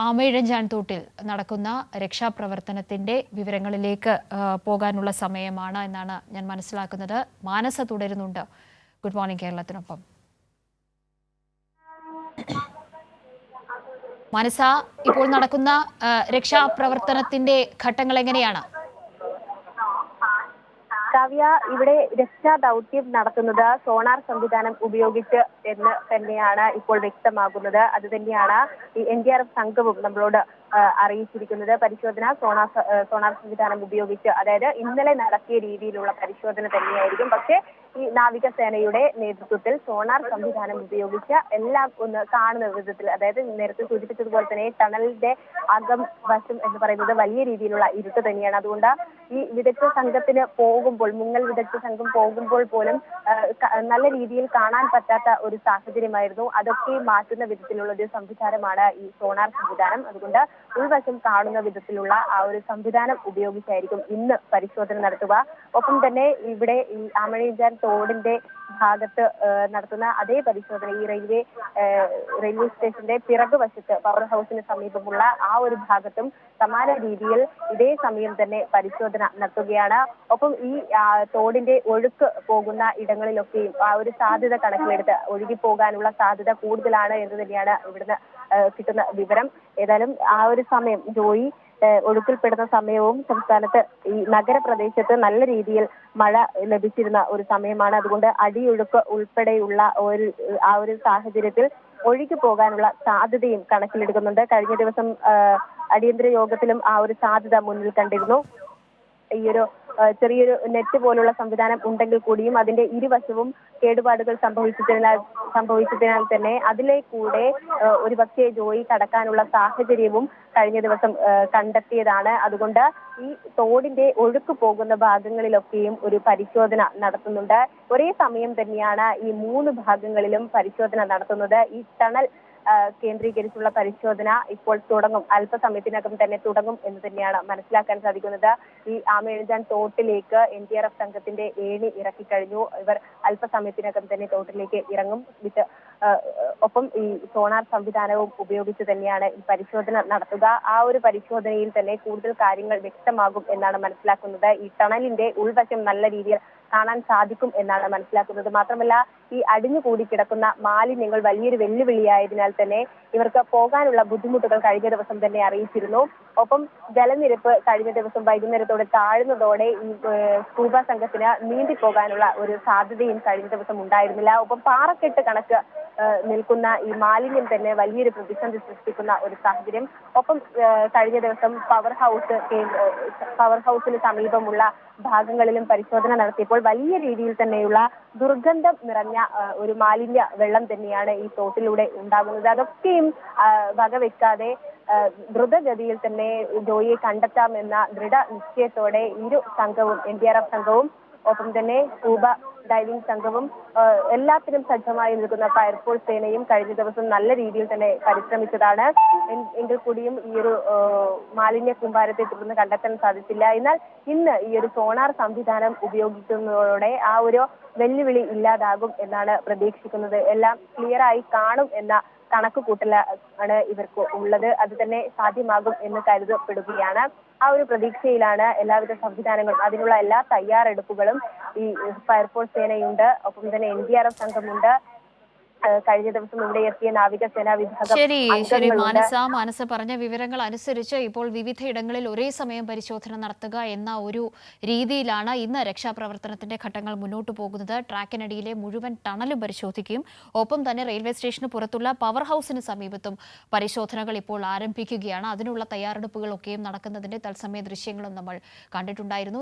ആമയിഴഞ്ചാൻ തോട്ടിൽ നടക്കുന്ന രക്ഷാപ്രവർത്തനത്തിന്റെ വിവരങ്ങളിലേക്ക് പോകാനുള്ള സമയമാണ് എന്നാണ് ഞാൻ മനസ്സിലാക്കുന്നത്. മാനസ തുടരുന്നുണ്ട്. Good morning കേരളത്തിനൊപ്പം. മാനസ, ഇപ്പോൾ നടക്കുന്ന രക്ഷാപ്രവർത്തനത്തിന്റെ ഘട്ടങ്ങൾ എങ്ങനെയാണ്? കാവ്യ, ഇവിടെ രക്ഷാ ദൗത്യം നടത്തുന്നത് സോണാർ സംവിധാനം ഉപയോഗിച്ച് എന്ന് തന്നെയാണ് ഇപ്പോൾ വ്യക്തമാകുന്നത്. അത് തന്നെയാണ് ഈ NDRF സംഘവും നമ്മളോട് അറിയിച്ചിരിക്കുന്നത്. പരിശോധന സോണാർ സംവിധാനം ഉപയോഗിച്ച്, അതായത് ഇന്നലെ നടത്തിയ രീതിയിലുള്ള പരിശോധന തന്നെയായിരിക്കും. പക്ഷേ ഈ നാവികസേനയുടെ നേതൃത്വത്തിൽ സോണാർ സംവിധാനം ഉപയോഗിച്ച് എല്ലാം ഒന്ന് കാണുന്ന വിധത്തിൽ, അതായത് നേരത്തെ സൂചിപ്പിച്ചതുപോലെ തന്നെ ടണലിന്റെ അകം വശം എന്ന് പറയുന്നത് വലിയ രീതിയിലുള്ള ഇരുട്ട് തന്നെയാണ്. അതുകൊണ്ട് ഈ വിദഗ്ധ സംഘത്തിന് പോകുമ്പോൾ, മുങ്ങൽ വിദഗ്ധ സംഘം പോകുമ്പോൾ പോലും നല്ല രീതിയിൽ കാണാൻ പറ്റാത്ത ഒരു സാഹചര്യമായിരുന്നു. അതൊക്കെ മാറ്റുന്ന വിധത്തിലുള്ള ഒരു സംവിധാനമാണ് ഈ സോണാർ സംവിധാനം. അതുകൊണ്ട് ഉൾവശം കാണുന്ന വിധത്തിലുള്ള ആ ഒരു സംവിധാനം ഉപയോഗിച്ചായിരിക്കും ഇന്ന് പരിശോധന നടത്തുക. ഒപ്പം തന്നെ ഇവിടെ ഈ ആമയിഴഞ്ചാൻ തോടിന്റെ ഭാഗത്ത് നടത്തുന്ന അതേ പരിശോധന ഈ റെയിൽവേ സ്റ്റേഷന്റെ പിറകുവശത്ത് പവർ ഹൗസിന് സമീപമുള്ള ആ ഒരു ഭാഗത്തും സമാന രീതിയിൽ ഇതേ സമയം തന്നെ പരിശോധന നടത്തുകയാണ്. ഒപ്പം ഈ തോടിന്റെ ഒഴുക്ക് പോകുന്ന ഇടങ്ങളിലൊക്കെയും ആ ഒരു സാധ്യത കണക്കിലെടുത്ത് ഒഴുകിപ്പോകാനുള്ള സാധ്യത കൂടുതലാണ് എന്ന് തന്നെയാണ് ഇവിടുന്ന് കിട്ടുന്ന വിവരം. ഏതായാലും ആ ഒരു സമയം ജോയി ഒഴുക്കിൽപ്പെടുന്ന സമയവും സംസ്ഥാനത്ത് ഈ നഗരപ്രദേശത്ത് നല്ല രീതിയിൽ മഴ ലഭിച്ചിരുന്ന ഒരു സമയമാണ്. അതുകൊണ്ട് അടിയൊഴുക്ക് ഉൾപ്പെടെയുള്ള ആ ഒരു സാഹചര്യത്തിൽ ഒഴുകി പോകാനുള്ള സാധ്യതയും കണക്കിലെടുക്കുന്നുണ്ട്. കഴിഞ്ഞ ദിവസം അടിയന്തര യോഗത്തിലും ആ ഒരു സാധ്യത മുന്നിൽ കണ്ടിരുന്നു. ഈ ഒരു ചെറിയൊരു നെറ്റ് പോലുള്ള സംവിധാനം ഉണ്ടെങ്കിൽ കൂടിയും അതിന്റെ ഇരുവശവും കേടുപാടുകൾ സംഭവിച്ചതിനാൽ തന്നെ അതിലെ കൂടെ ഒരുപക്ഷെ ജോയി കടക്കാനുള്ള സാഹചര്യവും കഴിഞ്ഞ ദിവസം കണ്ടെത്തിയതാണ്. അതുകൊണ്ട് ഈ തോടിന്റെ ഒഴുക്ക് പോകുന്ന ഭാഗങ്ങളിലൊക്കെയും ഒരു പരിശോധന നടത്തുന്നുണ്ട്. ഒരേ സമയം തന്നെയാണ് ഈ 3 ഭാഗങ്ങളിലും പരിശോധന നടത്തുന്നത്. ഈ ടണൽ കേന്ദ്രീകരിച്ചുള്ള പരിശോധന ഇപ്പോൾ തുടങ്ങും, അല്പസമയത്തിനകം തന്നെ തുടങ്ങും എന്ന് തന്നെയാണ് മനസ്സിലാക്കാൻ സാധിക്കുന്നത്. ഈ ആമയിഴഞ്ചാൻ തോട്ടിലേക്ക് NDRF സംഘത്തിന്റെ ഏണി ഇറക്കിക്കഴിഞ്ഞു. ഇവർ അല്പസമയത്തിനകം തന്നെ തോട്ടിലേക്ക് ഇറങ്ങും. ഒപ്പം ഈ സോണാർ സംവിധാനവും ഉപയോഗിച്ച് തന്നെയാണ് ഈ പരിശോധന നടത്തുക. ആ ഒരു പരിശോധനയിൽ തന്നെ കൂടുതൽ കാര്യങ്ങൾ വ്യക്തമാകും എന്നാണ് മനസ്സിലാക്കുന്നത്. ഈ ടണലിന്റെ ഉൾവശം നല്ല രീതിയിൽ കാണാൻ സാധിക്കും എന്നാണ് മനസ്സിലാക്കുന്നത്. മാത്രമല്ല, ഈ അടിഞ്ഞുകൂടി കിടക്കുന്ന മാലിന്യങ്ങൾ വലിയൊരു വെല്ലുവിളിയായതിനാൽ തന്നെ ഇവർക്ക് പോകാനുള്ള ബുദ്ധിമുട്ടുകൾ കഴിഞ്ഞ ദിവസം തന്നെ അറിയിച്ചിരുന്നു. ഒപ്പം ജലനിരപ്പ് കഴിഞ്ഞ ദിവസം വൈകുന്നേരത്തോടെ താഴ്ന്നതോടെ ഈ സ്കൂബ സംഘത്തിന് നീന്തിപ്പോകാനുള്ള ഒരു സാധ്യതയും കഴിഞ്ഞ ദിവസം ഉണ്ടായിരുന്നില്ല. ഒപ്പം പാറക്കെട്ട് കണക്ക് നിൽക്കുന്ന ഈ മാലിന്യം തന്നെ വലിയൊരു പ്രതിസന്ധി സൃഷ്ടിക്കുന്ന ഒരു സാഹചര്യം. ഒപ്പം കഴിഞ്ഞ ദിവസം പവർ ഹൗസിന് സമീപമുള്ള ഭാഗങ്ങളിലും പരിശോധന നടത്തിയപ്പോൾ വലിയ രീതിയിൽ തന്നെയുള്ള ദുർഗന്ധം നിറഞ്ഞ ഒരു മാലിന്യ വെള്ളം തന്നെയാണ് ഈ തോട്ടിലൂടെ ഉണ്ടാകുന്നത്. അതൊക്കെയും വകവെക്കാതെ ദ്രുതഗതിയിൽ തന്നെ ജോയിയെ കണ്ടെത്താമെന്ന ദൃഢനിശ്ചയത്തോടെ ഇരു സംഘവും, NDRF സംഘവും ഒപ്പം തന്നെ സ്കൂബ ഡൈവിംഗ് സംഘവും എല്ലാത്തിനും സജ്ജമായി നിൽക്കുന്ന ഫയർഫോഴ്സ് സേനയും കഴിഞ്ഞ ദിവസം നല്ല രീതിയിൽ തന്നെ പരിശ്രമിച്ചതാണ്. എങ്കിൽ കൂടിയും ഈ ഒരു മാലിന്യ കൂമ്പാരത്തെ തുടർന്ന് കണ്ടെത്താൻ സാധിച്ചില്ല. എന്നാൽ ഇന്ന് ഈ ഒരു സോണാർ സംവിധാനം ഉപയോഗിക്കുന്നതോടെ ആ ഒരു വെല്ലുവിളി ഇല്ലാതാകും എന്നാണ് പ്രതീക്ഷിക്കുന്നത്. എല്ലാം ക്ലിയറായി കാണും എന്ന കണക്കുകൂട്ടലാണ് ഇവർക്ക് ഉള്ളത്. അത് തന്നെ സാധ്യമാകും എന്ന് കരുതപ്പെടുകയാണ്. ആ ഒരു പ്രതീക്ഷയിലാണ് എല്ലാവിധ സംവിധാനങ്ങളും, അതിനുള്ള എല്ലാ തയ്യാറെടുപ്പുകളും ഈ ഫയർഫോഴ്സ് സേനയുണ്ട്. ഒപ്പം തന്നെ NDRF സംഘമുണ്ട്. കഴിഞ്ഞ ദിവസം ഇവിടെ എത്തിയ നാവികസേനാ വിഭാഗം. ശരി മാനസ പറഞ്ഞ വിവരങ്ങൾ അനുസരിച്ച് ഇപ്പോൾ വിവിധ ഇടങ്ങളിൽ ഒരേ സമയം പരിശോധന നടത്തുക എന്ന ഒരു രീതിയിലാണ് ഇന്ന് രക്ഷാപ്രവർത്തനത്തിന്റെ ഘട്ടങ്ങൾ മുന്നോട്ട് പോകുന്നത്. ട്രാക്കിനടിയിലെ മുഴുവൻ ടണലും പരിശോധിക്കും. ഒപ്പം തന്നെ റെയിൽവേ സ്റ്റേഷന് പുറത്തുള്ള പവർ ഹൗസിന് സമീപത്തും പരിശോധനകൾ ഇപ്പോൾ ആരംഭിക്കുകയാണ്. അതിനുള്ള തയ്യാറെടുപ്പുകളൊക്കെയും നടക്കുന്നതിന്റെ തത്സമയ ദൃശ്യങ്ങളും നമ്മൾ കണ്ടിട്ടുണ്ടായിരുന്നു.